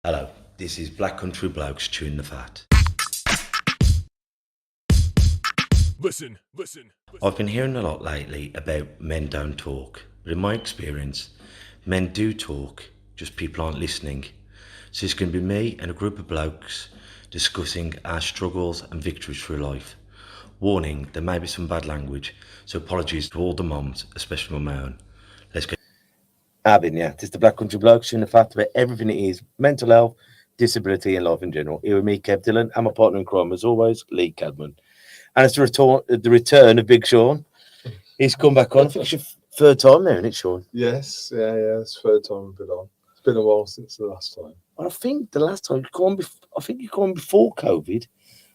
Hello, this is Black Country Blokes chewing the fat. Listen. I've been hearing a lot lately about men don't talk, but in my experience, men do talk, just people aren't listening. So it's going to be me and a group of blokes discussing our struggles and victories through life. Warning, there may be some bad language, so apologies to all the mums, especially my own. Let's go. Abin, yeah, this is the Black Country Blokes chewing the fat about everything it is, mental health, disability and life in general. Here with me, Kev Dillon, and my partner in crime, as always, Lee Cadman. And it's the return of Big Shaun. He's come back on. I think it's your third time now, isn't it, Shaun? Yes, yeah. It's the third time I've been on. It's been a while since the last time. And I think the last time you come on, you come on before COVID,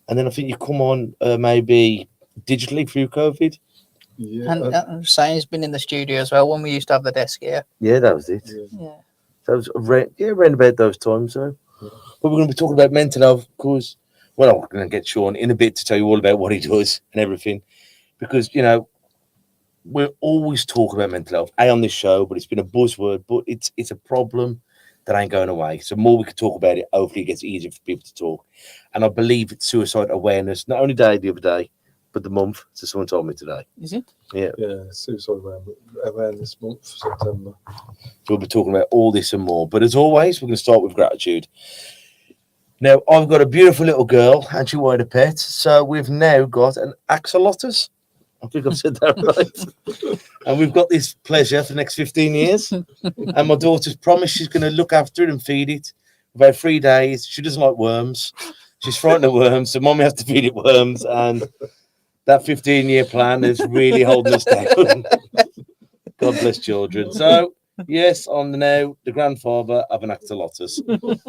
and then I think you come on maybe digitally through COVID. Yeah, And I'm saying he's been in the studio as well when we used to have the desk here. Yeah, that was it. Yeah. That was around about those times, though. Yeah. But we're going to be talking about mental health, because, well, I'm going to get Shaun in a bit to tell you all about what he does and everything, because, you know, we're always talking about mental health, on this show, but it's been a buzzword, but it's a problem that ain't going away. So more we can talk about it, hopefully it gets easier for people to talk. And I believe it's suicide awareness, not only day the other day, but the month. So someone told me today. Is it? Yeah. Yeah, suicide awareness month, September. So we'll be talking about all this and more. But as always, we're going to start with gratitude. Now, I've got a beautiful little girl, and she wanted a pet. So we've now got an axolotl. I think I've said that right. And we've got this pleasure for the next 15 years. And my daughter's promised she's going to look after it and feed it. About 3 days. She doesn't like worms. She's frightened of worms, so mommy has to feed it worms. And that 15-year plan is really holding us down. God bless children. So, yes, I'm now the grandfather of an axolotl.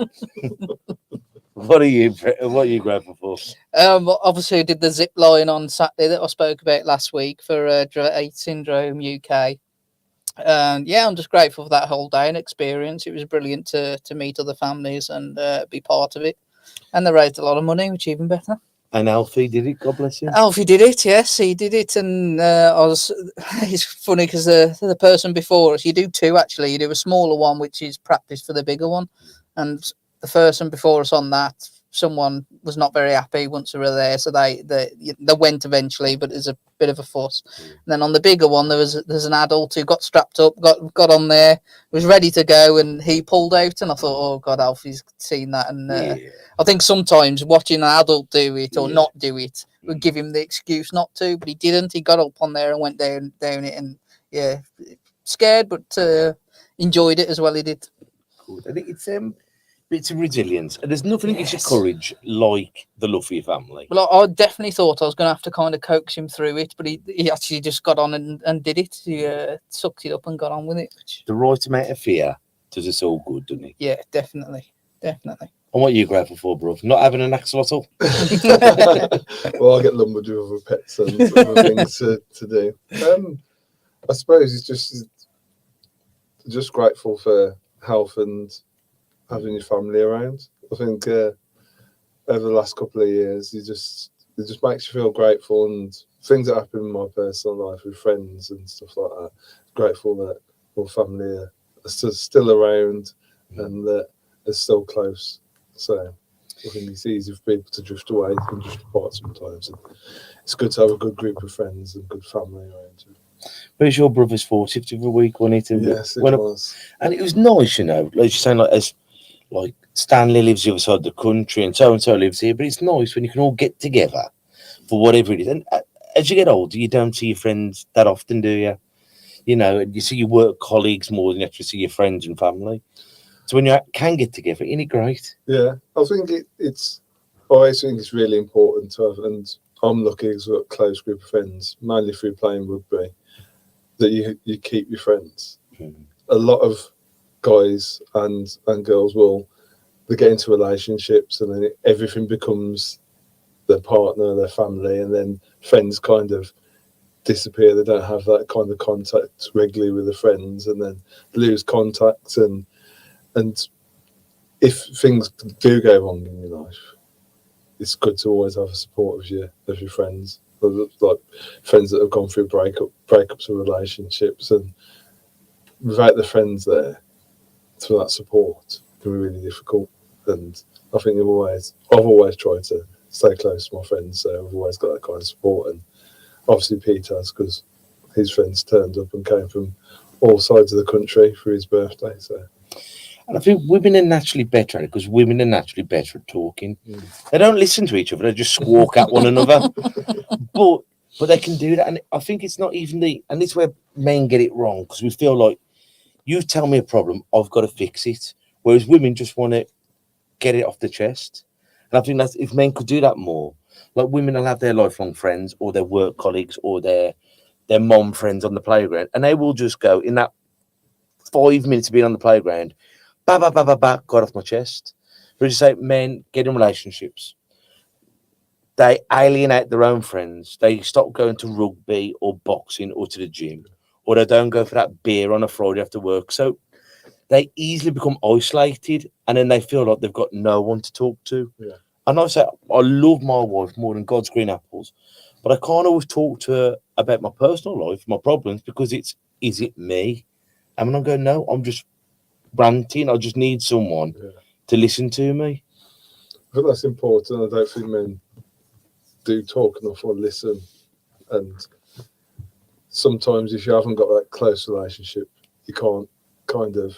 What are you grateful for? Obviously, I did the zip line on Saturday that I spoke about last week for Dravet Syndrome UK. Yeah, I'm just grateful for that whole day and experience. It was brilliant to meet other families and be part of it. And they raised a lot of money, which is even better. And Alfie did it, God bless him. Alfie did it, yes, he did it. And it's funny because the person before us, you do two actually. You do a smaller one, which is practice for the bigger one. And the person before us on that, someone was not very happy once they were there, so they went eventually, but there's a bit of a fuss. And then on the bigger one, there's an adult who got strapped up, got on there, was ready to go, and he pulled out. And I thought, oh God, Alfie's seen that. And I think sometimes watching an adult do it or not do it would give him the excuse not to, but he didn't. He got up on there and went down it, and yeah, scared, but enjoyed it as well. He did. Cool. I think it's a resilience, and there's nothing that gives you courage like the love for your family. Well, I definitely thought I was going to have to kind of coax him through it, but he actually just got on and did it. He sucked it up and got on with it. The right amount of fear does us all good, doesn't it? Yeah, definitely. And what are you grateful for, bro? Not having an axolotl? Well, I get lumbered with other pets and other things to do. I suppose it's just grateful for health and having your family around. I think over the last couple of years, it just makes you feel grateful, and things that happen in my personal life with friends and stuff like that. Grateful that my family are still around and that are still close. So I think it's easy for people to drift away and drift apart sometimes. And it's good to have a good group of friends and good family around you. Where's your brother's 40th of the week, wasn't it? Yes, it was. And it was nice, you know, like you're saying, like Stanley lives the other side of the country and so lives here, but it's nice when you can all get together for whatever it is. And as you get older, you don't see your friends that often, do you? You know, you see your work colleagues more than you actually see your friends and family. So when you can get together, isn't it great? Yeah, I think I always think it's really important to have, and I'm lucky because I've got a close group of friends, mainly through playing rugby, that you keep your friends. Mm-hmm. A lot of guys and girls they get into relationships and then everything becomes their partner, their family, and then friends kind of disappear. They don't have that kind of contact regularly with the friends, and then lose contact. And if things do go wrong in your life, it's good to always have a support of your friends, like friends that have gone through breakups of relationships, and without the friends there for that support, it can be really difficult. And I think I've always tried to stay close to my friends, so I've always got that kind of support. And obviously Pete has, because his friends turned up and came from all sides of the country for his birthday. So, and I think women are naturally better at it, because women are naturally better at talking. They don't listen to each other; they just squawk at one another. But they can do that, and I think it's not even and it's where men get it wrong, because we feel like, you tell me a problem, I've got to fix it, whereas women just want to get it off the chest. And I think that's, if men could do that more, like women will have their lifelong friends or their work colleagues or their mom friends on the playground, and they will just go in that 5 minutes of being on the playground, got off my chest. But just say, men get in relationships. They alienate their own friends. They stop going to rugby or boxing or to the gym, or they don't go for that beer on a Friday after work. So they easily become isolated, and then they feel like they've got no one to talk to. Yeah. And I say, I love my wife more than God's green apples, but I can't always talk to her about my personal life, my problems, because is it me? And I'm going, no, I'm just ranting. I just need someone to listen to me. I think that's important. I don't think men do talk enough or listen. And sometimes if you haven't got that close relationship, you can't kind of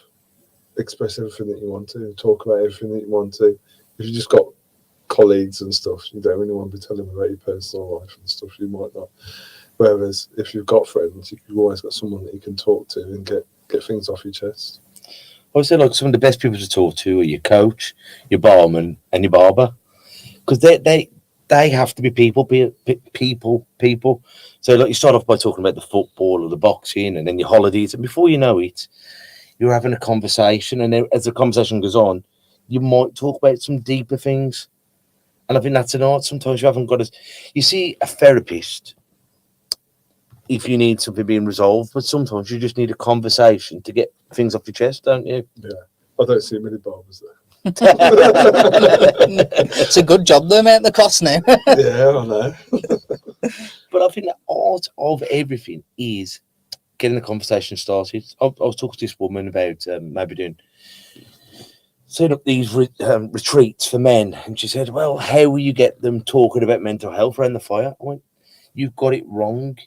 express everything that you want to, talk about everything that you want to. If you just got colleagues and stuff, you don't really want to be telling them about your personal life and stuff, you might not. Whereas if you've got friends, you've always got someone that you can talk to and get things off your chest. I would say, like, some of the best people to talk to are your coach, your barman, and your barber, because they have to be people. So, like, you start off by talking about the football or the boxing, and then your holidays, and before you know it, you're having a conversation, and then as the conversation goes on, you might talk about some deeper things. And I think that's an art. Sometimes you haven't got to. You see a therapist if you need something being resolved, but sometimes you just need a conversation to get things off your chest, don't you? Yeah, I don't see many barbers there. It's a good job though, mate. The cost now. Yeah, I know. But I think the art of everything is getting the conversation started. I was talking to this woman about maybe setting up these retreats for men, and she said, well, how will you get them talking about mental health around the fire? I went, you've got it wrong.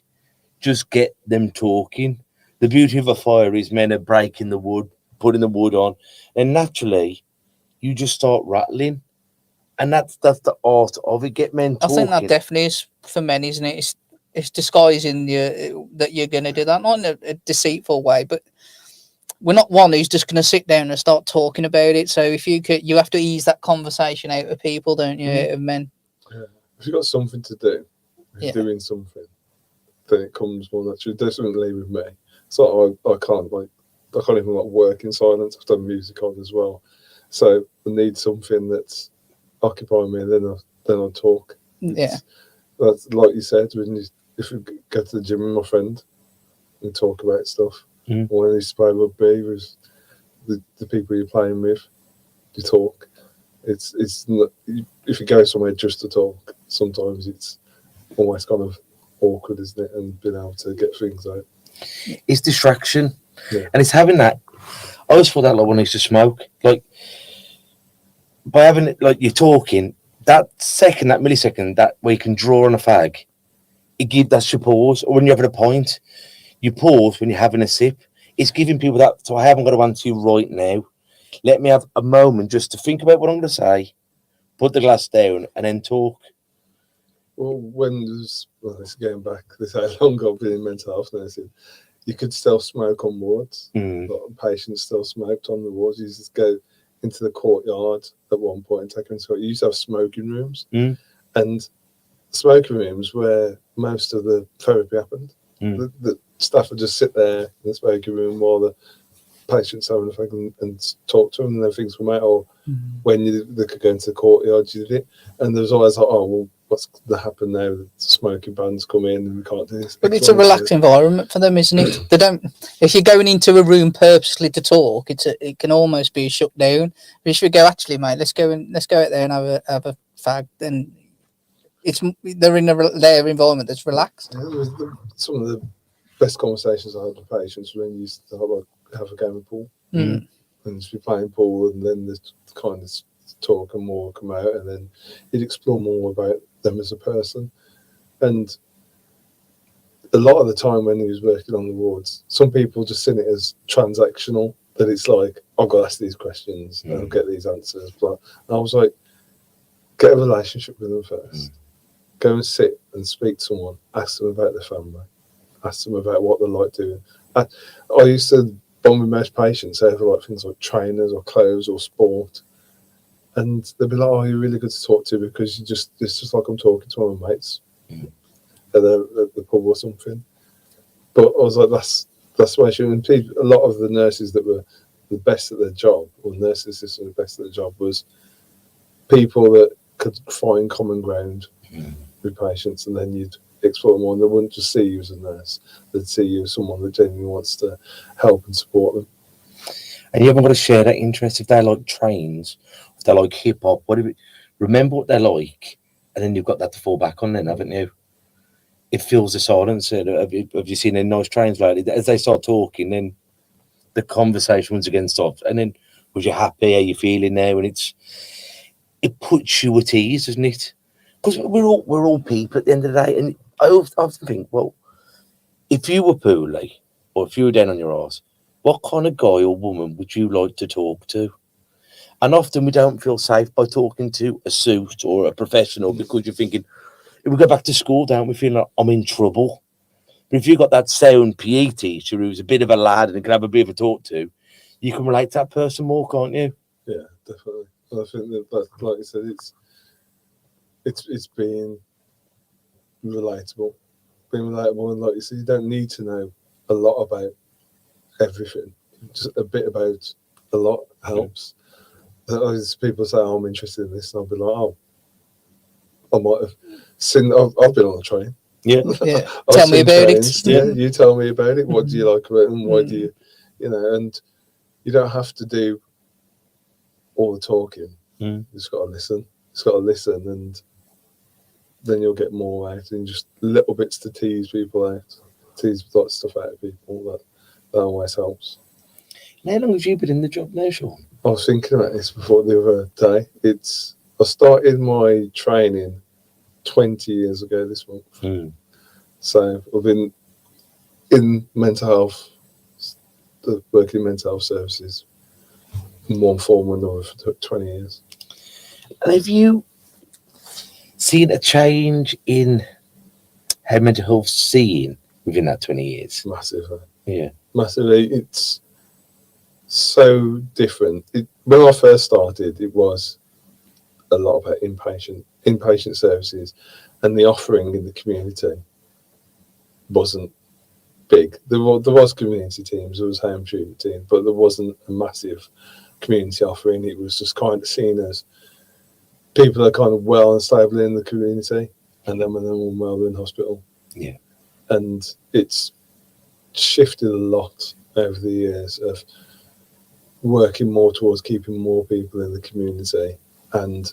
Just get them talking. The beauty of a fire is men are breaking the wood, putting the wood on, and naturally you just start rattling. And that's the art of it. Get men talking. I think that definitely is for men, isn't it? It's disguising that you're going to do that, not in a deceitful way, but we're not one who's just going to sit down and start talking about it. So if you have to ease that conversation out of people, don't you? Out of men. Yeah. If you've got something to do, if you're doing something, then it comes more naturally. Definitely with me. So I can't even work in silence. I've done music on as well. So I need something that's occupying me, and then I'll talk. That's like you said, if you go to the gym with my friend and talk about stuff, or when you play rugby with the people you're playing with, you talk. It's not, if you go somewhere just to talk, sometimes it's almost kind of awkward, isn't it? And being able to get things out. It's distraction, and it's having that. I always thought that like when I used to smoke, like by having it, like you're talking, that millisecond, that where you can draw on a fag, that's your pause. Or when you're having a pint, you pause when you're having a sip. It's giving people that. So I haven't got to answer you right now. Let me have a moment just to think about what I'm going to say, put the glass down, and then talk. Well, this is going back, this how long I've been in mental health nursing, you could still smoke on wards. Patients still smoked on the wards. You just go into the courtyard at one point and take them to. You used to have smoking rooms, and smoking rooms where most of the therapy happened. The staff would just sit there in the smoking room while the patients having a thing and talk to them, and then things come out. Or when they could go into the courtyard, you did it, and there was always like, oh well, what's going to happen now? The smoking bans come in and we can't do this. But it's a relaxed environment for them, isn't it? They don't. If you're going into a room purposely to talk, it can almost be shut down. But if you go, actually, mate, let's go out there and have a fag, then they're in their environment that's relaxed. Yeah, some of the best conversations I had with patients when you used to have a game of pool, and just be playing pool, and then there's kind of to talk and more come out, and then you'd explore more about them as a person. And a lot of the time when he was working on the wards, some people just seen it as transactional, that it's like, I've got to ask these questions and I'll get these answers. But I was like, get a relationship with them first. Go and sit and speak to someone, ask them about their family, ask them about what they like doing. I used to bond with most patients over like things like trainers or clothes or sport. And they'd be like, oh, you're really good to talk to because it's just like I'm talking to one of my mates at the pub or something. But I was like, that's why a lot of the nurses that were the best at their job, or nurses assistants the best at their job, was people that could find common ground with patients, and then you'd explore more, and they wouldn't just see you as a nurse, they'd see you as someone that genuinely wants to help and support them. And you haven't got to share that interest. If they like trains, if they like hip hop, remember what they like, and then you've got that to fall back on then, haven't you? It fills the silence. Have you seen any nice trains lately? As they start talking, then the conversation once again stops. And then, was you happy? How you feeling now? And it puts you at ease, doesn't it? Because we're all people at the end of the day. And I often think, well, if you were poorly, or if you were down on your arse, what kind of guy or woman would you like to talk to? And often we don't feel safe by talking to a suit or a professional, because you're thinking, if we go back to school, don't we feel like I'm in trouble? But if you've got that sound PE teacher who's a bit of a lad and can have a bit of a talk to, you can relate to that person more, can't you? Yeah, definitely. And I think that, like you said, it's being relatable. Being relatable, and like you said, you don't need to know a lot about everything. Just a bit about a lot helps. As people say, oh, I'm interested in this, and I'll be like, oh, I might have seen. I've been on a train. Yeah. Tell me about trains. it. Yeah, you tell me about it. What do you like about it, and why do you, and you don't have to do all the talking. You just got to listen. Just got to listen, and then you'll get more out, and just little bits to tease people out, tease that stuff out of people. That always helps. How long have you been in the job now, Shaun? I was thinking about this before the other day. I started my training 20 years ago this month. So I've been in mental health, working in mental health services in one form or another for 20 years. And have you seen a change in how mental health's seen within that 20 years? Massively. Yeah. Massively. It's so different. When I first started, it was a lot about inpatient services, and the offering in the community wasn't big. There was community teams, there was home treatment teams, but there wasn't a massive community offering. It was just kind of seen as people are kind of well and stable in the community, and then when they're unwell, they're in hospital. Yeah. And it's shifted a lot over the years of working more towards keeping more people in the community, and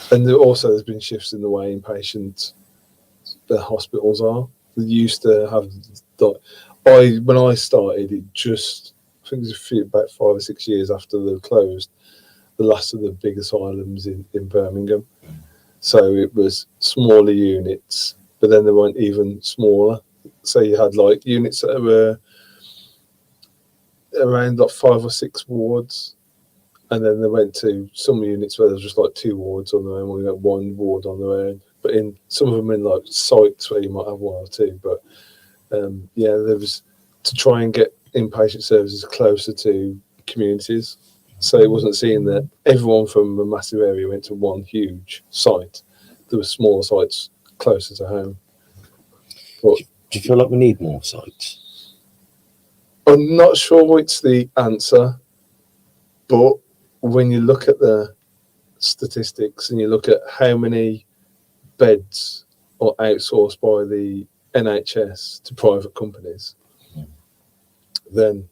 there's been shifts in the way inpatient hospitals are. They used to have, when I started, I think it was about 5 or 6 years after they closed the last of the big asylums in Birmingham. So it was smaller units, but then they weren't even smaller. So you had like units that were around like 5 or 6 wards, and then they went to some units where there was just like 2 wards on their own, or you had 1 ward on their own. But in some of them in like sites where you might have 1 or 2. But there was to try and get inpatient services closer to communities, so it wasn't seen that everyone from a massive area went to one huge site. There were smaller sites closer to home. But Do you feel like we need more sites? I'm not sure it's the answer, but when you look at the statistics and you look at how many beds are outsourced by the NHS to private companies, then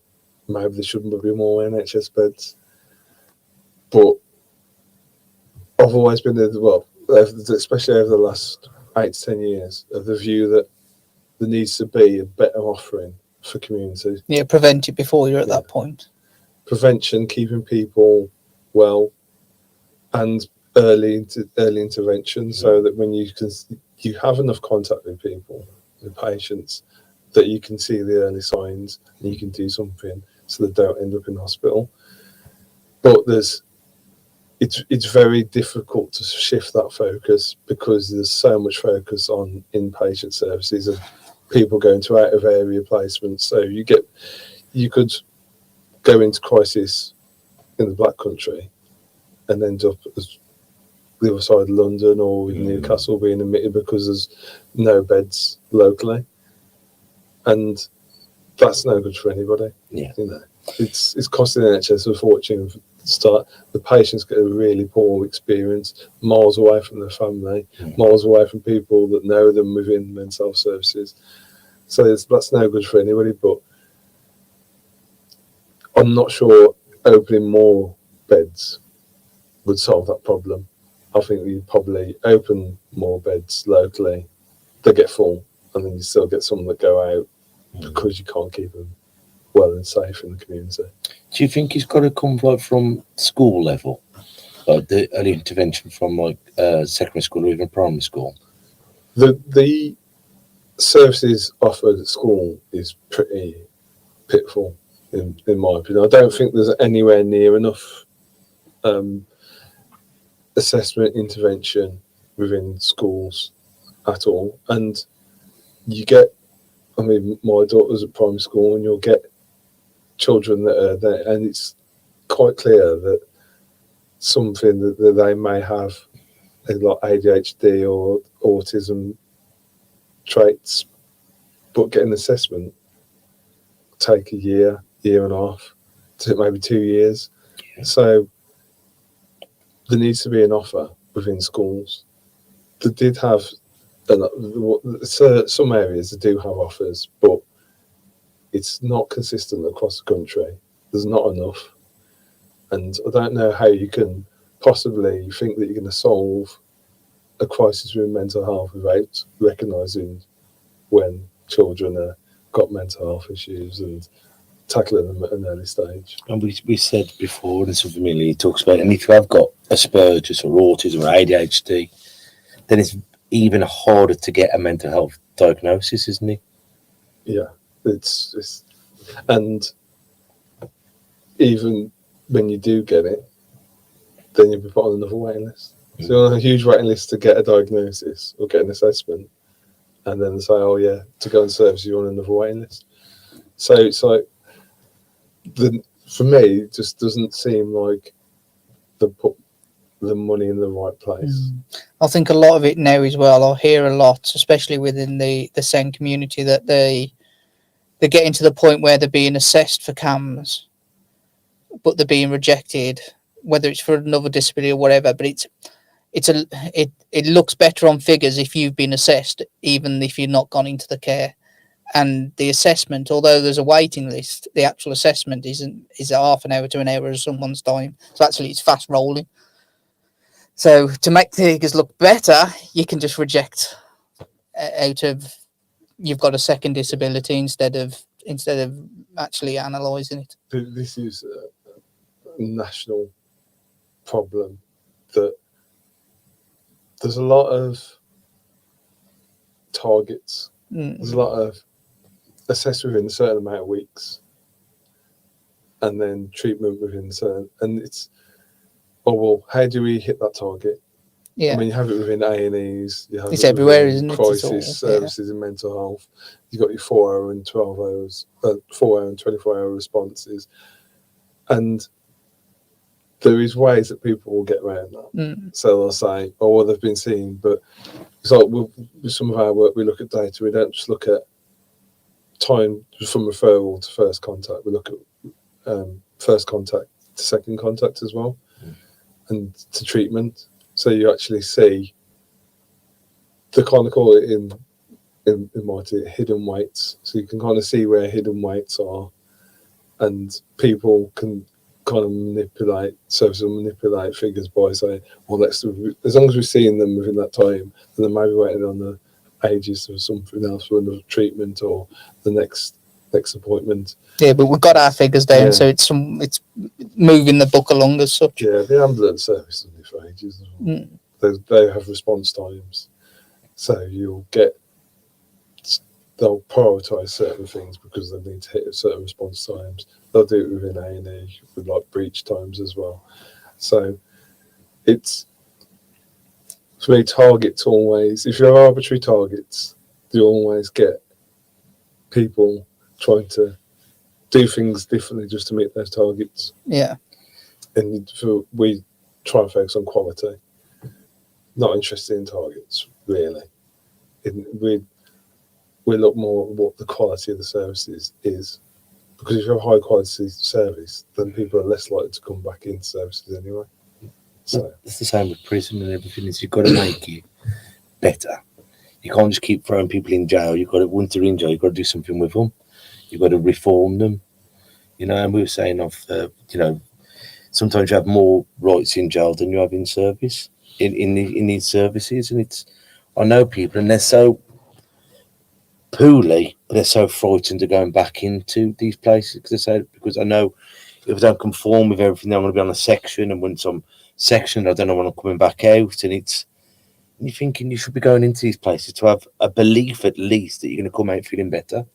maybe there shouldn't be more NHS beds. But I've always been especially over the last 8 to 10 years, of the view that there needs to be a better offering for community. Yeah, prevent it before you're at that point. Prevention, keeping people well, and early intervention, so that when you have enough contact with people, with patients, that you can see the early signs and you can do something so they don't end up in hospital. But it's very difficult to shift that focus because there's so much focus on inpatient services and people going to out of area placements. So you could go into crisis in the Black Country and end up as the other side of London or in Newcastle being admitted because there's no beds locally, and that's no good for anybody. Yeah. You know, it's costing the NHS a fortune. The patients get a really poor experience, miles away from their family, miles away from people that know them within mental health services. So that's no good for anybody. But I'm not sure opening more beds would solve that problem. I think you'd probably open more beds locally, they get full, and then you still get some that go out because you can't keep them well and safe in the community. Do you think it's got to come like from school level, like the early intervention from like secondary school or even primary school? The services offered at school is pretty pitiful, in my opinion. I don't think there's anywhere near enough assessment intervention within schools at all. And you get, I mean, my daughter's at primary school, and you'll get children that are there, and it's quite clear that something that they may have, like ADHD or autism traits, but getting assessment take a year and a half, to maybe 2 years. So there needs to be an offer within schools. They did have some areas that do have offers, but it's not consistent across the country. There's not enough, and I don't know how you can possibly think that you're going to solve a crisis with mental health without recognising when children have got mental health issues and tackling them at an early stage. And we said before, and something Lee talks about, and if you have got Asperger's or autism or ADHD, then it's even harder to get a mental health diagnosis, isn't it? Yeah, it's and even when you do get it, then you'll be put on another waiting list. So you're on a huge waiting list to get a diagnosis or get an assessment, and then they say, oh yeah, to go on service you're on another waiting list. So it's like, for me, it just doesn't seem like they put the money in the right place. I think a lot of it now as well, I hear a lot, especially within the SEND community, that they're getting to the point where they're being assessed for CAMS, but they're being rejected, whether it's for another disability or whatever. But it looks better on figures if you've been assessed, even if you've not gone into the care. And the assessment, although there's a waiting list, the actual assessment is a half an hour to an hour of someone's time. So actually it's fast rolling. So to make the figures look better, you can just reject out of you've got a second disability instead of actually analysing it. This is a national problem, that there's a lot of targets. There's a lot of assessed within a certain amount of weeks, and then treatment within certain, and it's, oh well, how do we hit that target? Yeah, I mean, you have it within A&Es, you have it's it everywhere, within isn't it? crisis services in mental health. You've got your 4 hour and 12 hours, 4 hour and 24 hour responses, and there is ways that people will get around that. So they'll say, oh well, they've been seen, but it's like with some of our work, we look at data. We don't just look at time from referral to first contact. We look at first contact to second contact as well, and to treatment. So you actually see, they kind of call it in my team hidden weights. So you can kind of see where hidden weights are, and people can kind of manipulate figures by saying, well, as long as we're seeing them within that time, then they may be waiting on the ages for something else, for another treatment or the next next appointment. Yeah, but we've got our figures down, Yeah. so it's moving the book along as such. Yeah, the ambulance service is for ages. They have response times, so they'll prioritise certain things because they need to hit certain response times. They'll do it within A&E with like breach times as well. So it's, for me, targets always, if you have arbitrary targets, you always get people trying to do things differently just to meet those targets. Yeah. And we try and focus on quality, not interested in targets, really. We look more at what the quality of the services is. Because if you have a high quality service, then people are less likely to come back into services anyway. So it's the same with prison and everything. Is you've got to make it better. You can't just keep throwing people in jail. You've got to, once they're in jail, you've got to do something with them. You've got to reform them. You know, and we were saying sometimes you have more rights in jail than you have in service, in these services. And I know people, and they're so poorly, but they're so frightened of going back into these places because I know if I don't conform with everything, I'm going to be on a section, and when some section, I don't know when I'm coming back out, and you're thinking you should be going into these places to have a belief at least that you're going to come out feeling better.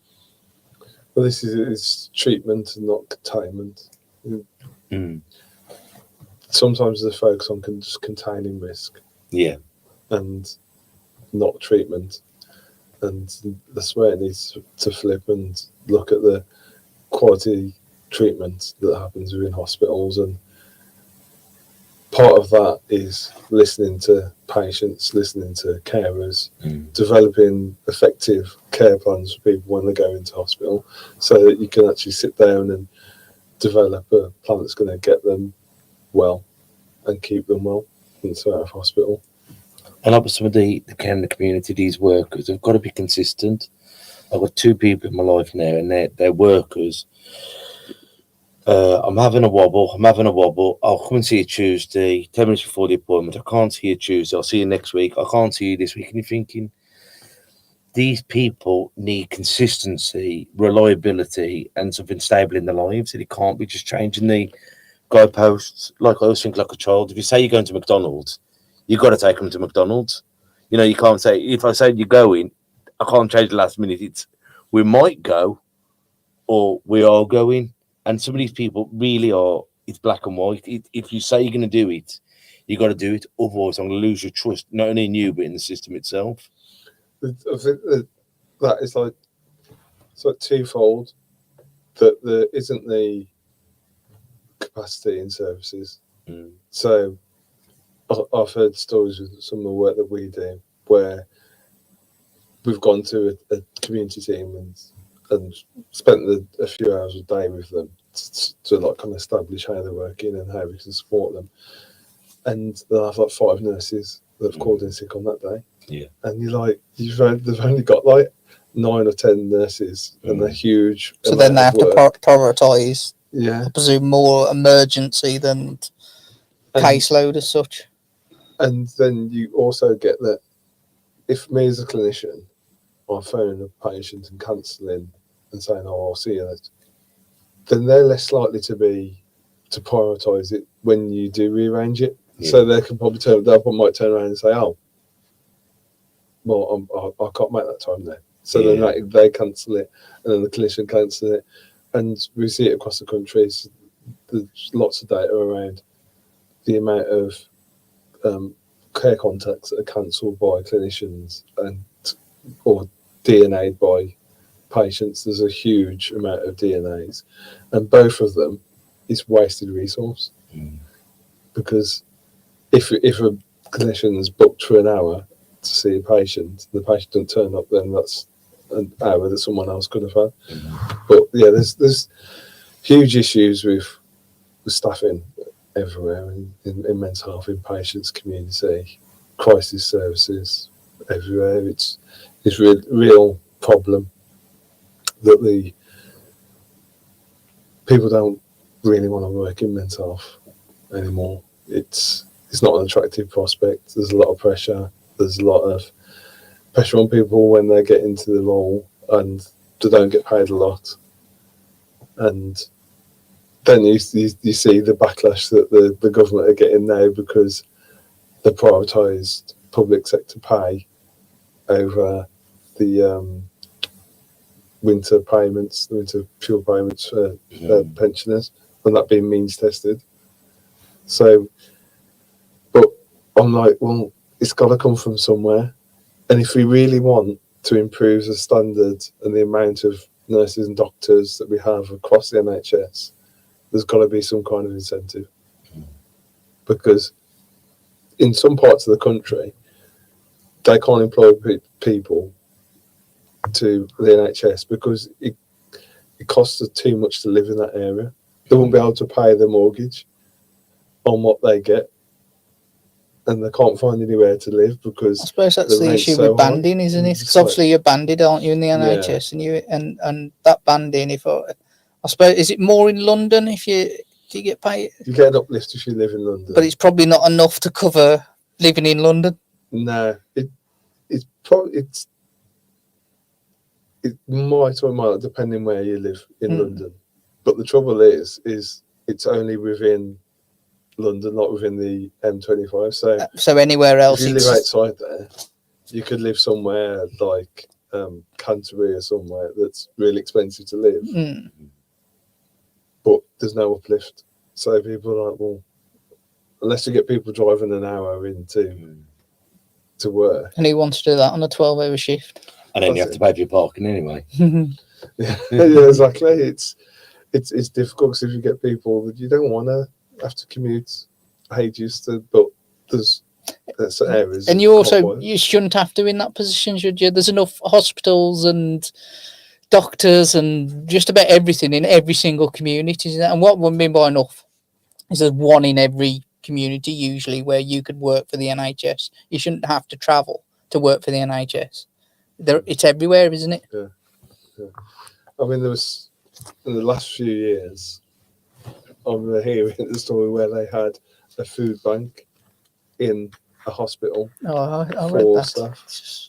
well, this is treatment and not containment. Sometimes the focus on just containing risk. Yeah. And not treatment. And that's where it needs to flip and look at the quality treatment that happens within hospitals. And part of that is listening to patients, listening to carers, developing effective care plans for people when they go into hospital, so that you can actually sit down and develop a plan that's going to get them well and keep them well and so out of hospital. And up with some of the care in the community, these workers have got to be consistent. I've got 2 people in my life now, and they're workers. I'm having a wobble. I'll come and see you Tuesday, 10 minutes before the appointment. I can't see you Tuesday. I'll see you next week. I can't see you this week. And you're thinking, these people need consistency, reliability, and something stable in their lives. And it can't be just changing the guideposts. Like I always think, like a child, if you say you're going to McDonald's, you've got to take them to McDonald's. You know, you can't say, if I say you're going, I can't change the last minute. It's, we might go, or we are going. And some of these people really are, it's black and white. If you say you're going to do it, you got to do it. Otherwise, I'm going to lose your trust, not only in you, but in the system itself. I think that is like, it's like twofold, that there isn't the capacity in services. So I've heard stories with some of the work that we do where we've gone to a community team and spent a few hours a day with them to like kind of establish how they're working and how we can support them. And they'll have like 5 nurses that have called in sick on that day. Yeah. And you're like, they've only got like 9 or 10 nurses, and they're huge. So then they have to prioritise, yeah, I presume, more emergency than caseload as such. And then you also get that if me as a clinician, I phone a patient and cancelling and saying, "Oh, I'll see you later," then they're less likely to prioritise it when you do rearrange it. Yeah. So they can probably might turn around and say, "Oh, well, I can't make that time there." So then they cancel it, and then the clinician cancels it, and we see it across the country. So there's lots of data around the amount of care contacts that are cancelled by clinicians or DNA'd by patients. There's a huge amount of DNAs, and both of them is wasted resource. Because if a clinician's booked for an hour to see a patient, the patient doesn't turn up, then that's an hour that someone else could have had. But yeah, there's huge issues with staffing everywhere in mental health, in patients, community, crisis services, everywhere. It's a real problem that the people don't really want to work in mental health anymore. It's not an attractive prospect. There's a lot of pressure. There's a lot of pressure on people when they get into the role, and they don't get paid a lot. and then you see the backlash that the government are getting now because they privatised public sector pay over the winter payments, the winter fuel payments for pensioners, and that being means tested. So, but I'm like, well, it's got to come from somewhere, and if we really want to improve the standard and the amount of nurses and doctors that we have across the NHS, there's got to be some kind of incentive, because in some parts of the country they can't employ people to the NHS because it costs us too much to live in that area. They won't be able to pay their mortgage on what they get, and they can't find anywhere to live because I suppose that's the issue with banding, isn't it? Because obviously you're banded, aren't you, in the NHS, and that banding. If I suppose, is it more in London? Do you get paid? You get an uplift if you live in London, but it's probably not enough to cover living in London. No, it might or might not, depending where you live in London. But the trouble is it's only within London, not within the M25. So anywhere else, if you live outside there, you could live somewhere like Canterbury or somewhere that's really expensive to live, but there's no uplift. So people are like, well, unless you get people driving an hour into to work, and who wants to do that on a 12-hour shift? And then you have to pay for your parking anyway. yeah, exactly. It's difficult because if you get people that you don't want to have to commute ages to, but there's areas. And you shouldn't have to in that position, should you? There's enough hospitals and doctors and just about everything in every single community. And what we mean by enough is there's one in every community usually where you could work for the NHS. You shouldn't have to travel to work for the NHS. It's everywhere, isn't it? Yeah. I mean, there was in the last few years, I'm hearing the story where they had a food bank in a hospital. Oh, I for read that. Staff.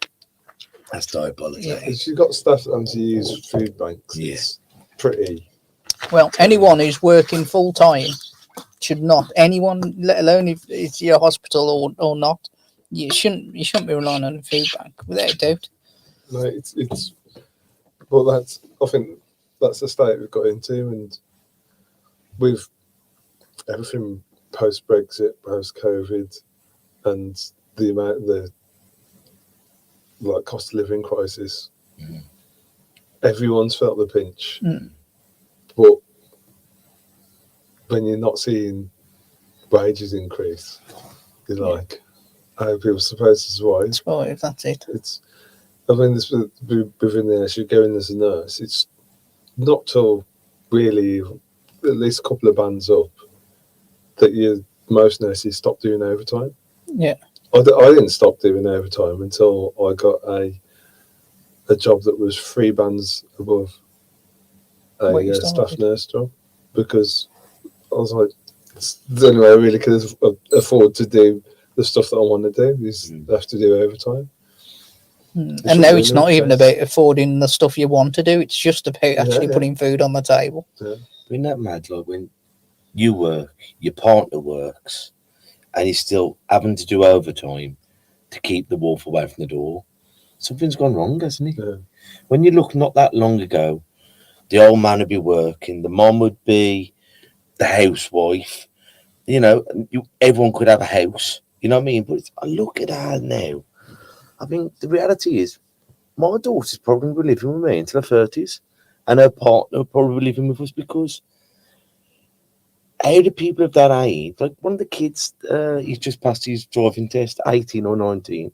That's diabolical. Yeah. If you've got staff having to use food banks, it's pretty. Well, anyone who's working full time should not. Anyone, let alone if it's your hospital or not, you shouldn't be relying on a food bank without a doubt. No, it's. But I think that's the state we've got into, and with everything post Brexit, post COVID, and the cost of living crisis, everyone's felt the pinch. But when you're not seeing wages increase, you're like, how are people supposed to survive? Well, if that's it. I mean, this within the NHS, you go in as a nurse, it's not till really at least a couple of bands up that most nurses stop doing overtime. Yeah. I didn't stop doing overtime until I got a job that was 3 bands above a staff nurse job, because I was like, it's the only way I really could afford to do the stuff that I want to do is have to do overtime. And now it's not even about affording the stuff you want to do. It's just about actually putting food on the table. Yeah. Isn't that mad? Like when you work, your partner works, and you're still having to do overtime to keep the wolf away from the door. Something's gone wrong, hasn't it? Yeah. When you look not that long ago, the old man would be working, the mom would be the housewife. Everyone could have a house. You know what I mean? But I look at her now. I mean, the reality is, my daughter's probably going to be living with me until her 30s, and her partner will probably be living with us, because how do people of that age, like one of the kids, he's just passed his driving test, 18 or 19,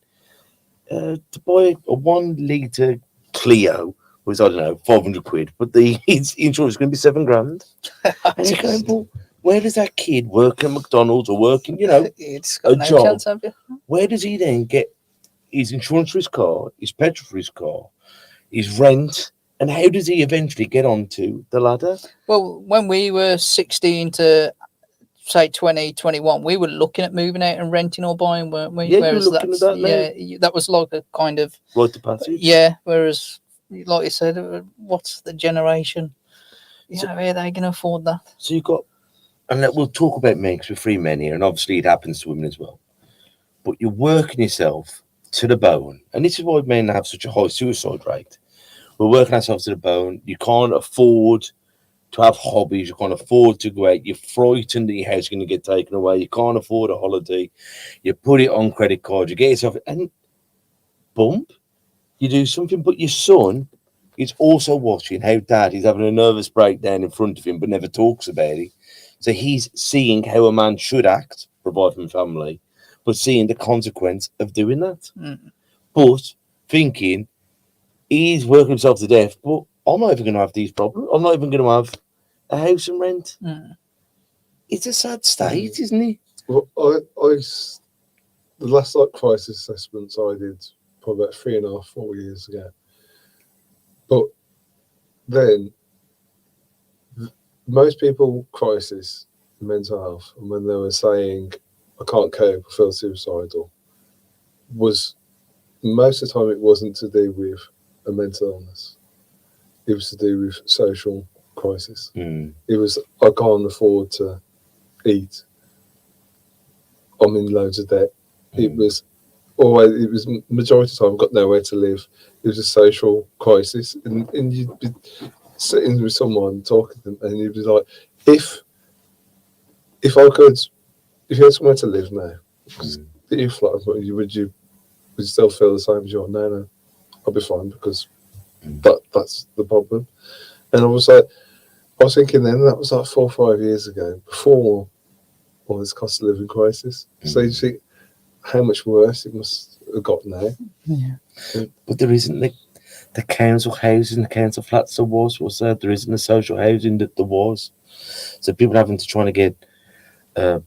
to buy a 1 litre Clio was, I don't know, 500 quid, but the insurance is going to be $7,000. And you're going, well, where does that kid work at McDonald's or working, it's got no job? Chance, have you? Where does he then get his insurance for his car, his petrol for his car, his rent, and how does he eventually get onto the ladder? Well, when we were 16 to say 20, 21, we were looking at moving out and renting or buying, weren't we? Yeah, whereas you were looking at that now. That was like a kind of Rite of passage. Yeah, whereas, like you said, what's the generation? Yeah, are they going to afford that? So you've got, and we'll talk about men because we're free men here, and obviously it happens to women as well. But you're working yourself to the bone, and this is why men have such a high suicide rate. We're working ourselves to the bone. You can't afford to have hobbies. You can't afford to go out. You're frightened that your house is going to get taken away. You can't afford a holiday. You put it on credit card. You get yourself, and bump, you do something. But your son is also watching how dad is having a nervous breakdown in front of him, but never talks about it. So he's seeing how a man should act, provide for family, but seeing the consequence of doing that. But thinking he's working himself to death, but I'm not even going to have these problems. I'm not even going to have a house and rent. It's a sad state, isn't it? Well, the last crisis assessments I did probably about 3.5, 4 years ago. But then most people crisis mental health, and when they were saying I can't cope, I feel suicidal, was most of the time it wasn't to do with a mental illness. It was to do with social crisis. It was I can't afford to eat. I'm in loads of debt. It was always. It was majority of the time I've got nowhere to live. It was a social crisis, and you'd be sitting with someone talking to them, and you'd be like, if you had somewhere to live now, would you still feel the same as you are? No, I'll be fine because that's the problem. And I was thinking then that was like 4 or 5 years ago, before all this cost of living crisis. So you see how much worse it must have got now. Yeah. But there isn't the council housing, the council flats there was there. There isn't the social housing that there was. So people having to try to get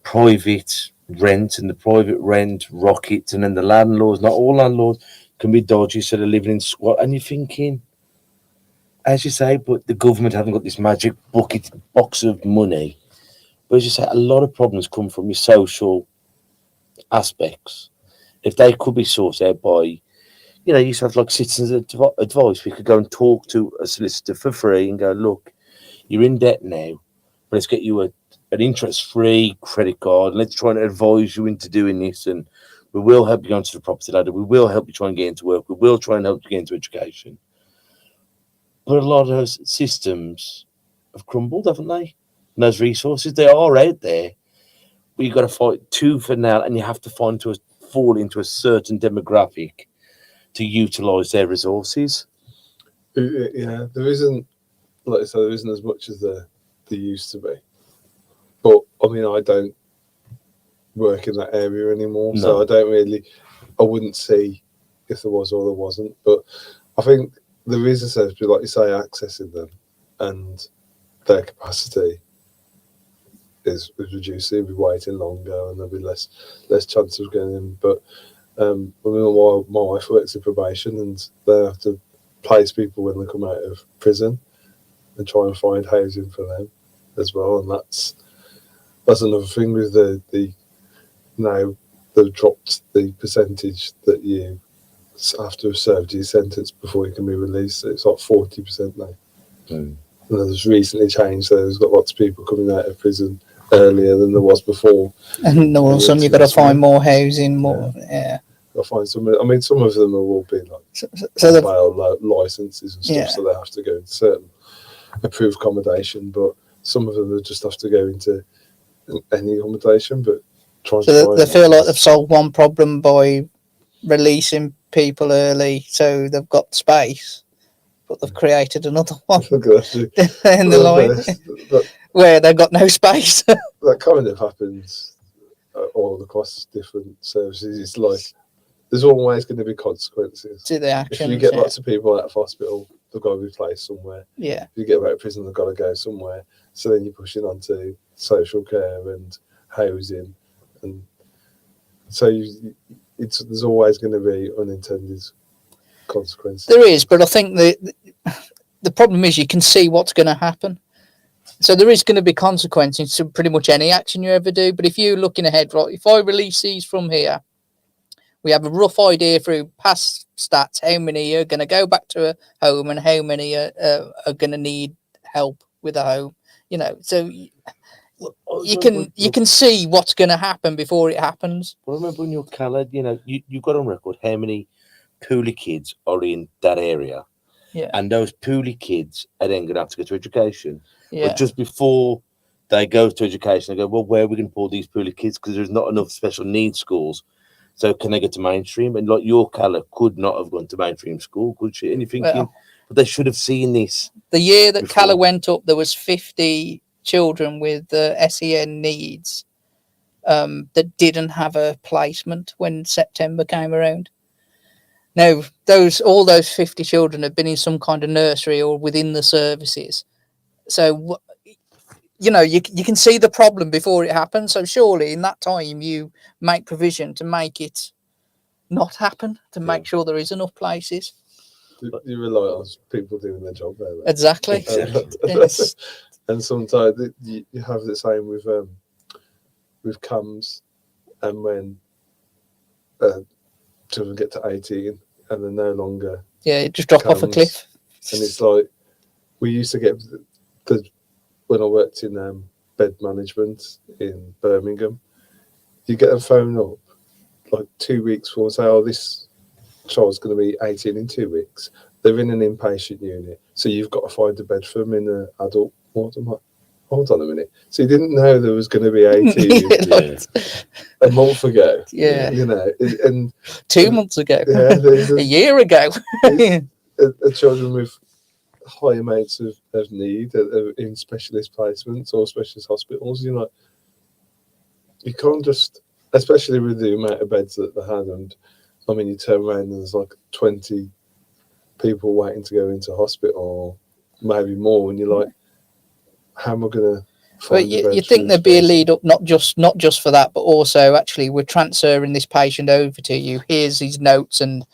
private rent, and the private rent rockets, and then the landlords, not all landlords can be dodgy, so they're living in squat. And you're thinking, as you say, but the government haven't got this magic box of money. But as you say, a lot of problems come from your social aspects. If they could be sorted out by, you used to have like citizens advice. We could go and talk to a solicitor for free and go, look, you're in debt now, but let's get you an interest-free credit card. Let's try and advise you into doing this, and we will help you go onto the property ladder. We will help you try and get into work. We will try and help you get into education. But a lot of those systems have crumbled, haven't they? And those resources, they are out there, but you've got to fight tooth and nail, and you have to fall into a certain demographic to utilise their resources. Yeah, there isn't, like I said, there isn't as much as there used to be. But I mean, I don't work in that area anymore, so I wouldn't see if there was or there wasn't. But I think there is a sense, like you say, accessing them and their capacity is reduced. They'll be waiting longer, and there'll be less chance of getting in. But I mean, my wife works in probation, and they have to place people when they come out of prison and try and find housing for them as well. And that's another thing with the now they've dropped the percentage that you have to have served your sentence before you can be released. So it's like 40% now. And there's recently changed, so there's got lots of people coming out of prison earlier than there was before. And all of a sudden you've got to find more housing, more. Yeah. I'll find some. I mean, some of them will be like So bail licenses and stuff, so they have to go into certain approved accommodation. But some of them will just have to go into any accommodation. But they feel like they've solved one problem by releasing people early, so they've got space, but they've created another one in the line where they've got no space. That kind of happens all across different services. It's like there's always going to be consequences to the action. If you get lots of people out of hospital, they've got to be placed somewhere. Yeah. If you get out of prison, they've got to go somewhere. So then you're pushing onto social care and housing, and so there's always going to be unintended consequences. There is, but I think the problem is you can see what's going to happen. So there is going to be consequences to pretty much any action you ever do. But if you're looking ahead, right, if I release these from here, we have a rough idea through past stats how many are going to go back to a home and how many are going to need help with a home, you know. So you can see what's going to happen before it happens. Well, remember when you're coloured, you know, you got on record how many poorly kids are in that area. Yeah. And those poorly kids are then going to have to go to education. Yeah. But just before they go to education, they go, well, where are we going to pull these poorly kids? Because there's not enough special needs schools. So can they get to mainstream? And like your Calla could not have gone to mainstream school, could she? And you're thinking, but they should have seen this. The year that before. Calla went up, there was 50 children with SEN needs that didn't have a placement when September came around. Now, all those 50 children have been in some kind of nursery or within the services. So, you know, you can see the problem before it happens. So surely in that time you make provision to make it not happen, to make sure there is enough places. You rely on people doing their job there. Exactly. Yes. And sometimes you have the same with CAMS, and when children get to 18 and they're no longer just drop off a cliff. And it's like we used to get when I worked in bed management in Birmingham, you get a phone up like 2 weeks before and say, oh, this child's going to be 18 in 2 weeks. They're in an inpatient unit, so you've got to find a bed for them in an adult ward. I'm like, hold on a minute. So you didn't know there was going to be 18 a month ago. Yeah. You know, and 2 months ago. Yeah, a year ago. Children with high amounts of need in specialist placements or specialist hospitals, you know, you can't just, especially with the amount of beds that they had, and I mean, you turn around and there's like 20 people waiting to go into hospital, or maybe more, and you're like, how am I going to find you think there'd be a lead up, not just for that, but also actually we're transferring this patient over to you, here's his notes, and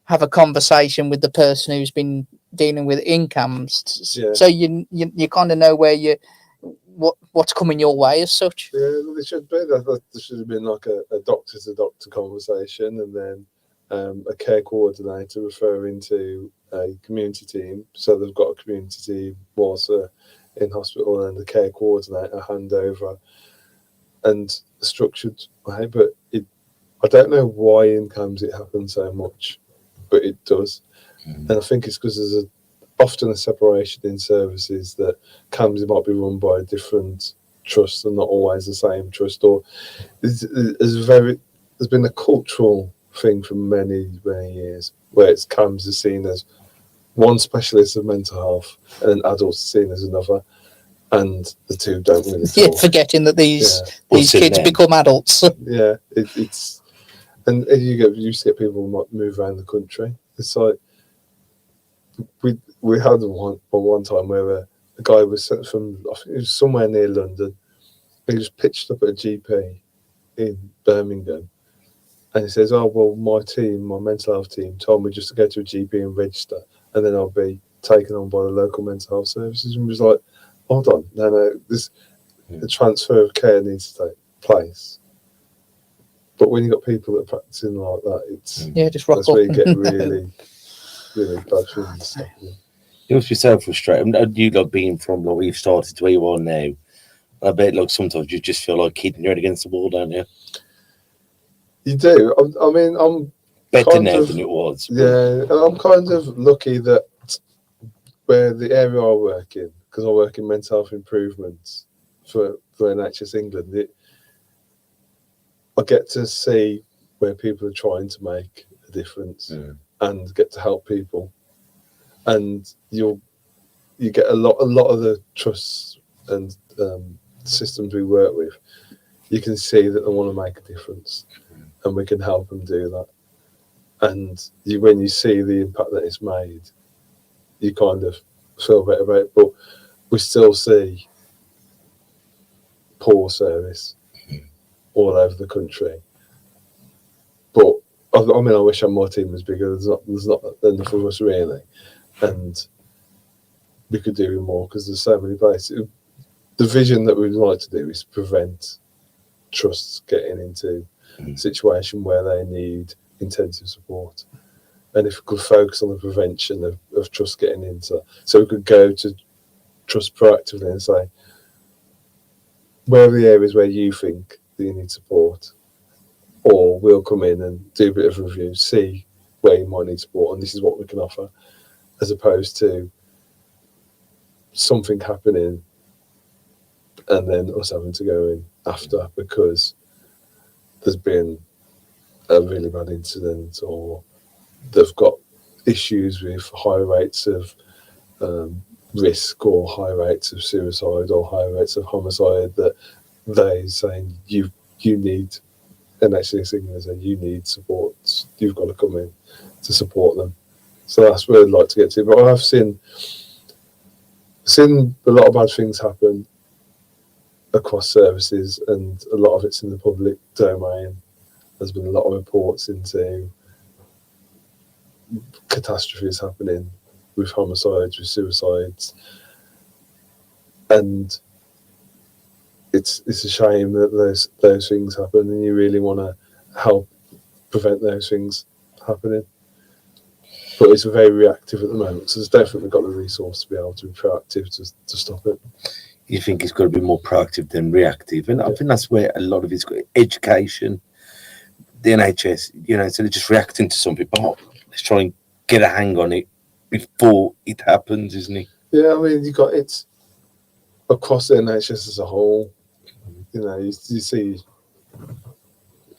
have a conversation with the person who's been dealing with incomes, so you kind of know where what's coming your way as such. Yeah, there should be that. There should have been like a doctor to doctor conversation, and then a care coordinator referring to a community team. So they've got a community team whilst in hospital, and the care coordinator handover, and structured way. But I don't know why in CAMS it happens so much, but it does. And I think it's because there's often a separation in services, that CAMS might be run by a different trust and not always the same trust, or there's been a cultural thing for many years where CAMS is seen as one specialist of mental health and adults are seen as another, and the two don't really talk. Forgetting that these kids become adults. It's and you see people might move around the country. It's like we had one time where a guy was sent from, I think it was somewhere near London. He was pitched up at a GP in Birmingham, and he says, "Oh well, my mental health team told me just to go to a GP and register, and then I'll be taken on by the local mental health services." And he was like, "Hold on, no, the transfer of care needs to take place." But when you've got people that are practicing like that, it's just rock that's up. where you get really, really bad feelings. You must be so frustrated. You like being from like where you've started to where you are now. I bet like sometimes you just feel like hitting your head against the wall, don't you? You do. I mean, I'm better now than it was. Yeah, I'm kind of lucky that where the area I work in, because I work in mental health improvement for NHS England, I get to see where people are trying to make a difference and get to help people. And you get a lot of the trusts and systems we work with, you can see that they want to make a difference, and we can help them do that. And when you see the impact that it's made, you kind of feel better about it. But we still see poor service all over the country. But I mean, I wish my team was bigger. There's not enough of us really, and we could do more because there's so many places. The vision that we'd like to do is prevent trusts getting into a situation where they need intensive support. And if we could focus on the prevention of trusts getting into, so we could go to trust proactively and say, where are the areas where you think that you need support? Or we'll come in and do a bit of review, see where you might need support, and this is what we can offer, as opposed to something happening and then us having to go in after because there's been a really bad incident or they've got issues with high rates of risk or high rates of suicide or high rates of homicide that they're saying you need, and actually saying you need support, you've got to come in to support them. So that's where I'd like to get to. But I've seen a lot of bad things happen across services, and a lot of it's in the public domain. There's been a lot of reports into catastrophes happening with homicides, with suicides, and it's a shame that those things happen, and you really want to help prevent those things happening. But it's very reactive at the moment, so there's definitely got the resource to be able to be proactive to stop it. You think it's got to be more proactive than reactive, and I think that's where a lot of it's got education. The NHS, instead of just reacting to something, let's try and get a hang on it before it happens, isn't it? Yeah, I mean, you got it across the NHS as a whole. You see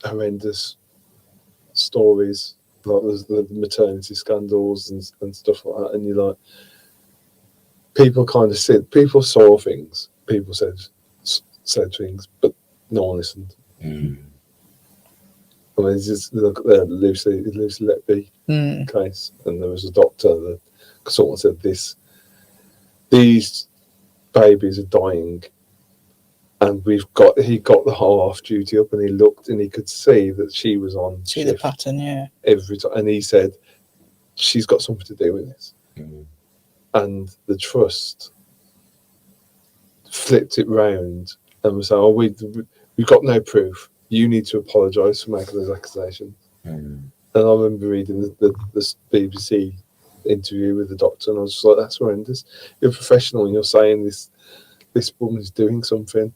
horrendous stories, like there's the maternity scandals and stuff like that, and you're like, people saw things, people said things, but no one listened. I mean, look at the Lucy Letby case, and there was a doctor that sort of said these babies are dying, and he got the whole off duty up, and he looked and he could see that she was on See shift the pattern, every time, and he said she's got something to do with this. And the trust flipped it round and was saying, we've got no proof. You need to apologise for making those accusations. And I remember reading the BBC interview with the doctor, and I was just like, that's horrendous. You're a professional and you're saying this woman is doing something.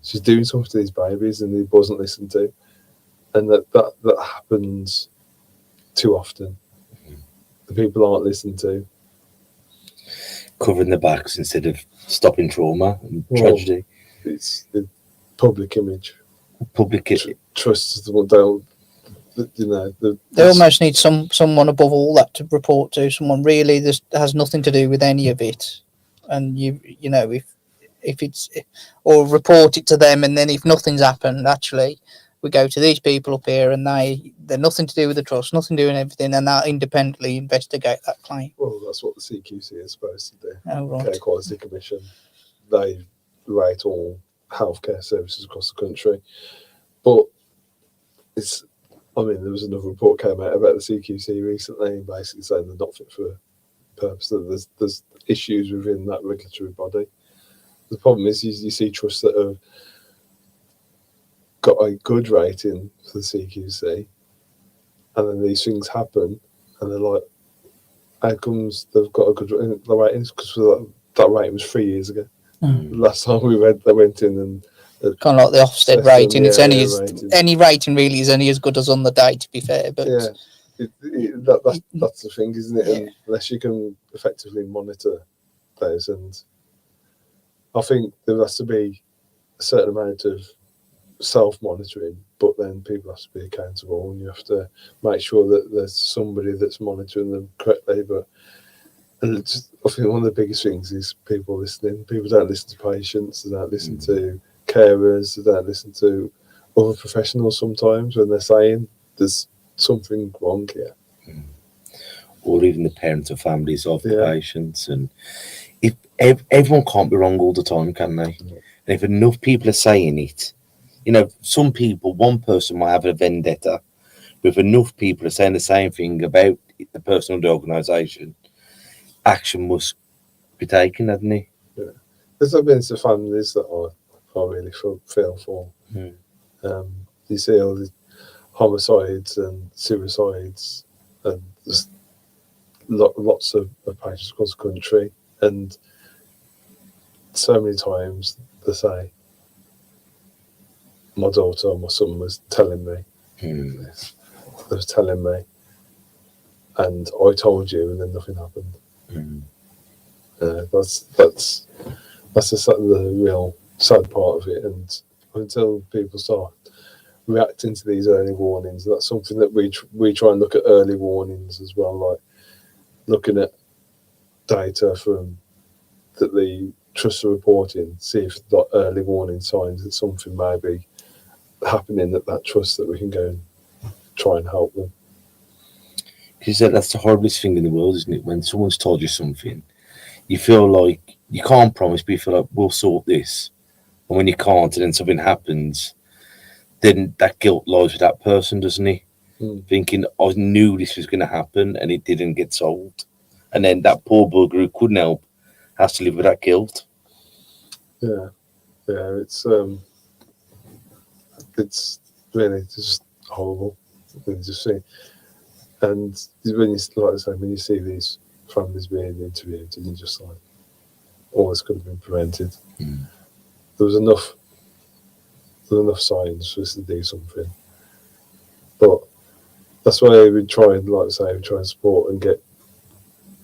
She's doing something to these babies, and it wasn't listened to. And that happens too often. The people aren't listened to. Covering the backs instead of stopping trauma and tragedy. It's the public image. Trust they almost need someone above all that to report to, someone really that has nothing to do with any of it, and if it's, or report it to them, and then if nothing's happened, actually we go to these people up here, and they're nothing to do with the trust, nothing to do with everything, and they'll independently investigate that claim. Well, that's what the CQC is supposed to do. Oh, right. Care Quality Commission. They rate all healthcare services across the country. But there was another report came out about the CQC recently, basically saying they're not fit for purpose. That there's issues within that regulatory body. The problem is you see trusts that have got a good rating for the CQC, and then these things happen, and they're like, how comes they've got a good rating? Because that rating was 3 years ago. Last time they went in and kind of like the Ofsted rating. It's only any rating really is only as good as on the day, to be fair. But that's the thing, isn't it? And unless you can effectively monitor those, and I think there has to be a certain amount of self-monitoring, but then people have to be accountable, and you have to make sure that there's somebody that's monitoring them correctly. But I think one of the biggest things is people listening. People don't listen to patients, they don't listen to carers, they don't listen to other professionals sometimes when they're saying there's something wrong here. Or even the parents or families of the patients. And if everyone can't be wrong all the time, can they? And if enough people are saying it, some people, one person might have a vendetta, but if enough people are saying the same thing about the person or the organisation, action must be taken, hasn't it? Yeah. There's been some families that I really feel for. You see all the homicides and suicides, and there's lots of patients across the country, and so many times they say, my daughter or my son was telling me this. They was telling me, and I told you, and then nothing happened. That's the real sad part of it. And until people start reacting to these early warnings, that's something that we try and look at early warnings as well, like looking at data from that the trusts are reporting, see if they've got early warning signs that something may be happening at that trust, that we can go and try and help them. Because that's the horriblest thing in the world, isn't it? When someone's told you something, you feel like you can't promise, but you feel like we'll sort this. And when you can't, and then something happens, then that guilt lies with that person, doesn't it? Thinking, I knew this was going to happen and it didn't get solved. And then that poor bugger who couldn't help has to live with that guilt. Yeah, it's really just horrible. You just see, and when you, like I say, when you see these families being interviewed, and you're just like, all this could have been prevented. There was enough signs for us to do something, but that's why we try and, like I say, we try and support and get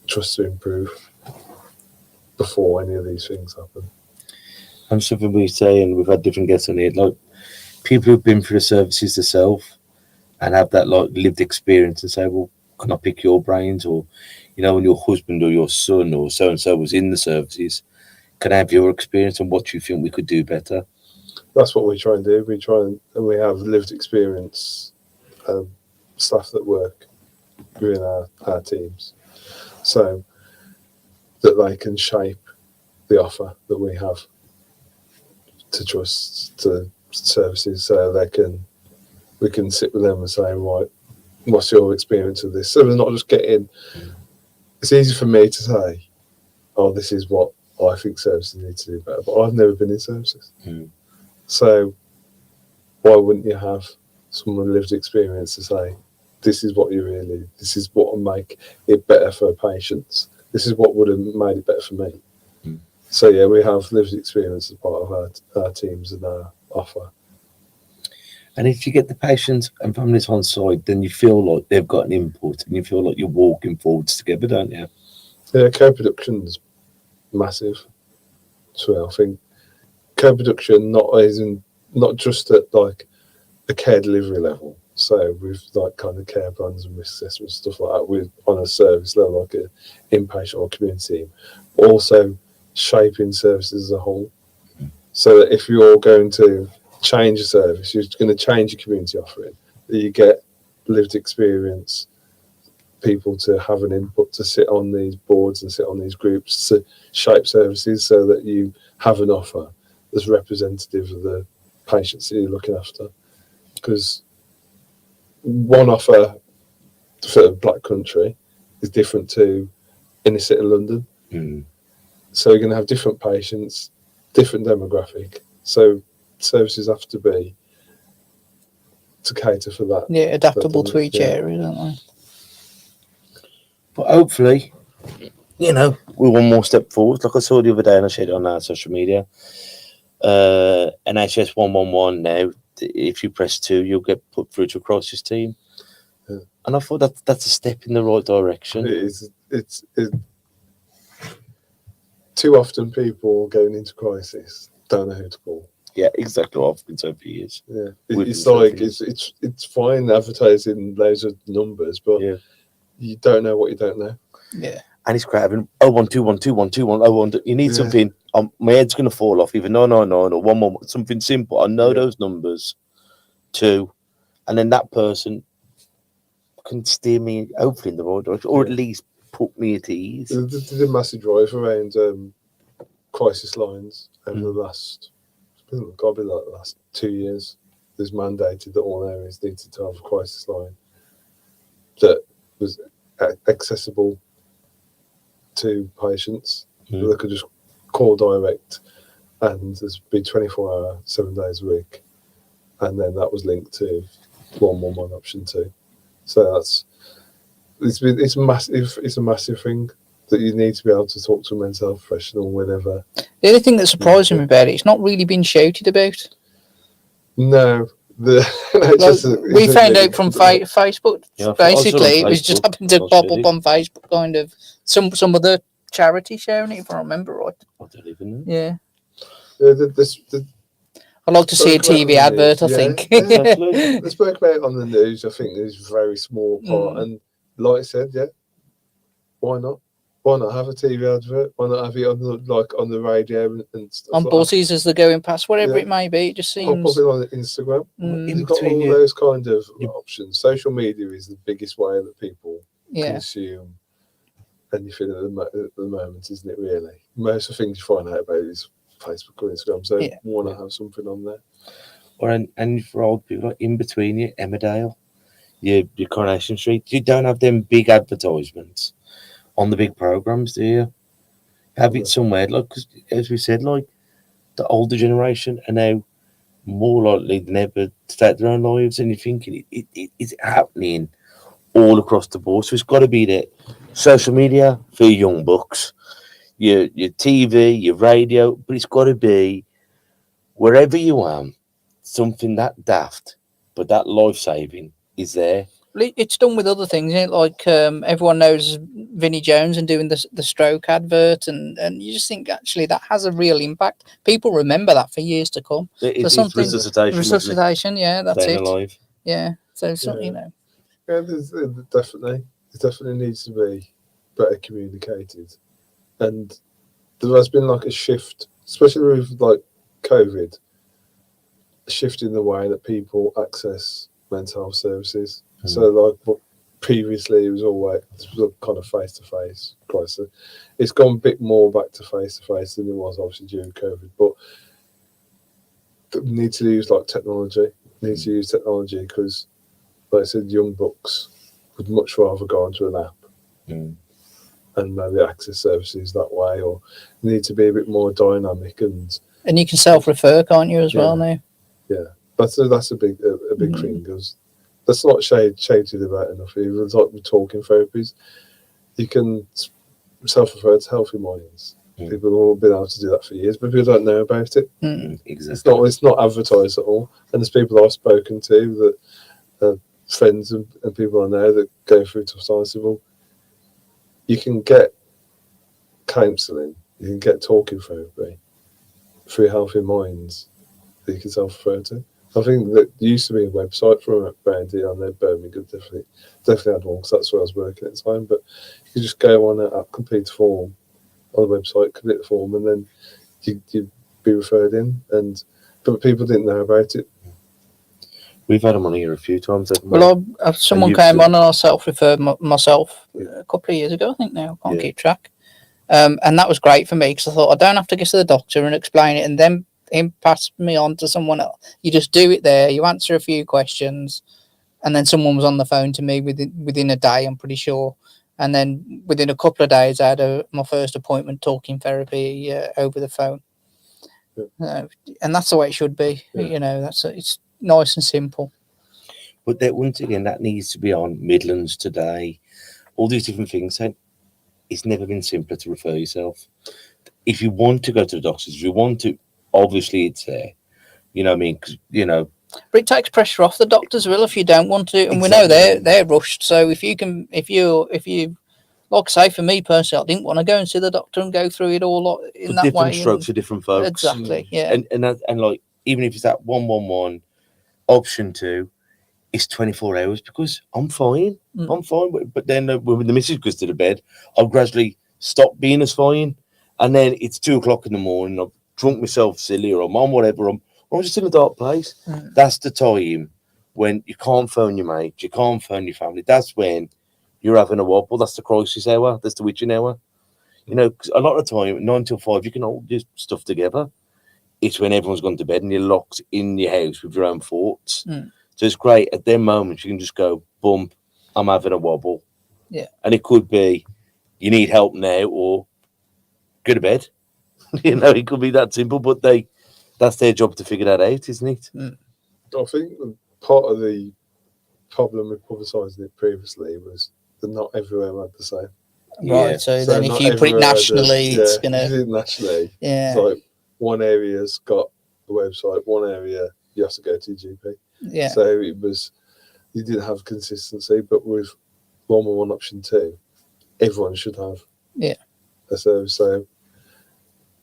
trust to improve before any of these things happen. And something we say, and we've had different guests on here, like people who've been through the services themselves and have that like lived experience and say, well, can I pick your brains? Or, you know, when your husband or your son or so-and-so was in the services, can I have your experience and what you think we could do better? That's what we try and do. And we have lived experience staff that work within our teams, so that they can shape the offer that we have to trust, to services, so we can sit with them and say, right, what's your experience of this? So we're not just getting. It's easy for me to say, oh, this is what I think services need to do better, but I've never been in services. So why wouldn't you have someone with lived experience to say, this is what will make it better for patients. This is what would have made it better for me. So yeah, we have lived experience as part of our teams and our offer. And if you get the patients and families on side, then you feel like they've got an input and you feel like you're walking forwards together, don't you? Yeah, co-production's massive. So I think co-production not just at like a care delivery level. So with like kind of care plans and risk assessment, stuff like that, with on a service level, like an inpatient or community team, also shaping services as a whole. So that if you're going to change a service, you're going to change your community offering, that you get lived experience people to have an input, to sit on these boards and sit on these groups to shape services, so that you have an offer that's representative of the patients that you're looking after. Because one offer for Black Country is different to inner city London. So you're going to have different patients, different demographic. So services have to be to cater for that. Yeah, adaptable to each area, don't they? But hopefully, you know, we're one more step forward. Like I saw the other day and I shared it on our social media. NHS 111 now, if you press 2, you'll get put through to a crisis team. And I thought that's a step in the right direction. It is. It's too often people going into crisis don't know who to call. Yeah, exactly what I've been saying for years. Yeah, it's like it's fine advertising loads of numbers, but you don't know what you don't know. Yeah, and he's grabbing 012121210. You need something. My head's gonna fall off. Either no, one more, something simple. I know those numbers, 2, and then that person can steer me hopefully in the right direction, or at least put me at ease. There's a massive drive around crisis lines over the last, got to be like the last 2 years. There's mandated that all areas needed to have a crisis line that was accessible to patients. They could just call direct, and there's been 24-hour, 7 days a week, and then that was linked to 111 option 2. So it's a massive thing that you need to be able to talk to a mental health professional whenever. The only thing that surprised me about it, it's not really been shouted about. No, We found out from Facebook. Yeah, Basically, it was just Facebook. happened to I pop said up on Facebook, kind of some other charity showing it, if I remember right. I don't even know. Yeah, the I'd like to see a spoke about TV on the advert. I news, think. Exactly. they spoke about it on the news. I think there's a very small part, and like I said, yeah, why not? Why not have a TV advert? Why not have it on the radio and stuff On like buses as they're going past, whatever Yeah. it may be, it just that? Or seems. pop it on Instagram. You've got between all you- those kind of options. Social media is the biggest way that people Yeah, consume anything at the moment, isn't it? Really, most of the things you find out about is Facebook or Instagram. So Yeah. why not have something on there? Or and for old people, like in between you, Emmerdale, your Coronation Street, you don't have them big advertisements on the big programs, do you? Have it somewhere, like, 'cause as we said, like the older generation are now more likely than ever to take their own lives, and you're thinking it's happening all across the board. So it's got to be that social media for your young bucks, your TV, your radio, but it's got to be wherever you are, something that daft but that life saving is there. it's done with other things, isn't it? Like everyone knows Vinnie Jones and doing the stroke advert, and you just think actually that has a real impact. People remember that for years to come. It's something- resuscitation. Resuscitation, yeah, that's Staying it. alive. Yeah, so Yeah. you know, Yeah, it definitely needs to be better communicated, and there has been like a shift, especially with like COVID, a shift in the way that people access mental health services. So like previously it was always kind of face to face crisis. It's gone a bit more back to face than it was obviously during COVID, but we need to use like technology. Need to use technology because, like I said, young bucks would much rather go onto an app and maybe access services that way, or need to be a bit more dynamic and you can self-refer, can't you, as well now? yeah. That's a big thing because that's not shaded about enough. Even like with talking therapies, you can self-refer to Healthy Minds. People have all been able to do that for years, but people don't know about it. Exactly. It's not advertised at all. And there's people I've spoken to that friends and people I know that go through tough times. Well, you can get counselling, you can get talking therapy through Healthy Minds that you can self-refer to. I think that there used to be a website for around here. I know Birmingham definitely had one because that's where I was working at the time. But you could just go on a complete form on the website, complete the form, and then you'd be referred in. But people didn't know about it. We've had them on here a few times. Well, someone you've came seen- on and I self-referred myself a couple of years ago, I think now. I can't keep track. And that was great for me because I thought I don't have to go to the doctor and explain it and then him pass me on to someone else. You just do it there, you answer a few questions, and then someone was on the phone to me within a day, I'm pretty sure. And then within a couple of days, I had my first appointment talking therapy over the phone. And that's the way it should be. You know, it's nice and simple. But that once again, that needs to be on Midlands Today, all these different things. And it's never been simpler to refer yourself. If you want to go to the doctors, if you want to, obviously it's there. You know what I mean? 'Cause, you know. But it takes pressure off the doctors, will, if you don't want to. And we know they're rushed. So if you, like I say, for me personally, I didn't want to go and see the doctor and go through it all in that way. Different strokes for different folks. Exactly, yeah. And like, even if it's that 111, option 2, it's 24 hours because I'm fine. I'm fine. But then when the missus goes to the bed, I'll gradually stop being as fine. And then it's 2:00 in the morning. I've drunk myself silly or I'm on whatever. I'm just in a dark place. That's the time when you can't phone your mate, you can't phone your family. That's when you're having a wobble. That's the crisis hour. That's the witching hour. You know, 'cause a lot of the time, 9 till 5, you can all do stuff together. It's when everyone's gone to bed and you're locked in your house with your own thoughts. So it's great at them moments. You can just go, boom, I'm having a wobble. Yeah. And it could be you need help now or go to bed. You know, it could be that simple, but that's their job to figure that out, isn't it? I think part of the problem with publicising it previously was that not everywhere had the same. Yeah. Right. So then, if not you put it everywhere nationally, it's if you gonna. did it nationally. Yeah. It's like one area's got a website, one area you have to go to your GP. Yeah. So it was, you didn't have consistency, but with 111 option 2, everyone should have a service. So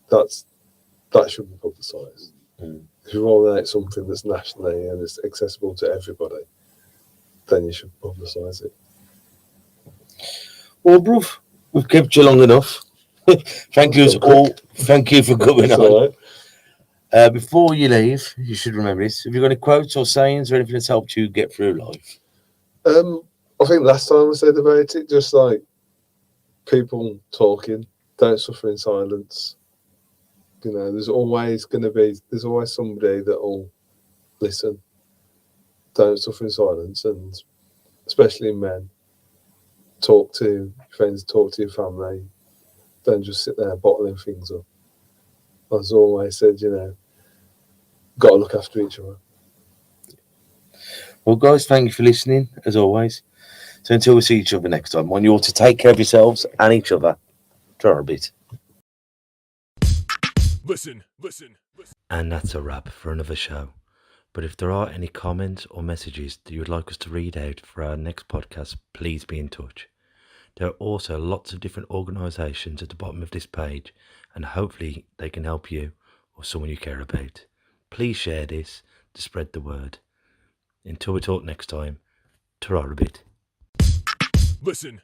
that should be publicised. If you're rolling out something that's nationally and it's accessible to everybody, then you should publicise it. Well, bruv, we've kept you long enough. Thank you all. Thank you for coming That's on. all right. Before you leave, you should remember this. Have you got any quotes or sayings or anything that's helped you get through life? I think last time I said about it, just like people talking, don't suffer in silence. You know, there's always somebody that will listen. Don't suffer in silence, and especially men. Talk to friends, talk to your family. Don't just sit there bottling things up. As always said, you know, got to look after each other. Well, guys, thank you for listening, as always. So until we see each other next time, I want you all to take care of yourselves and each other. Try a bit. Listen. And that's a wrap for another show. But if there are any comments or messages that you would like us to read out for our next podcast, please be in touch. There are also lots of different organisations at the bottom of this page, and hopefully they can help you or someone you care about. Please share this to spread the word. Until we talk next time, ta-ra a bit. Listen.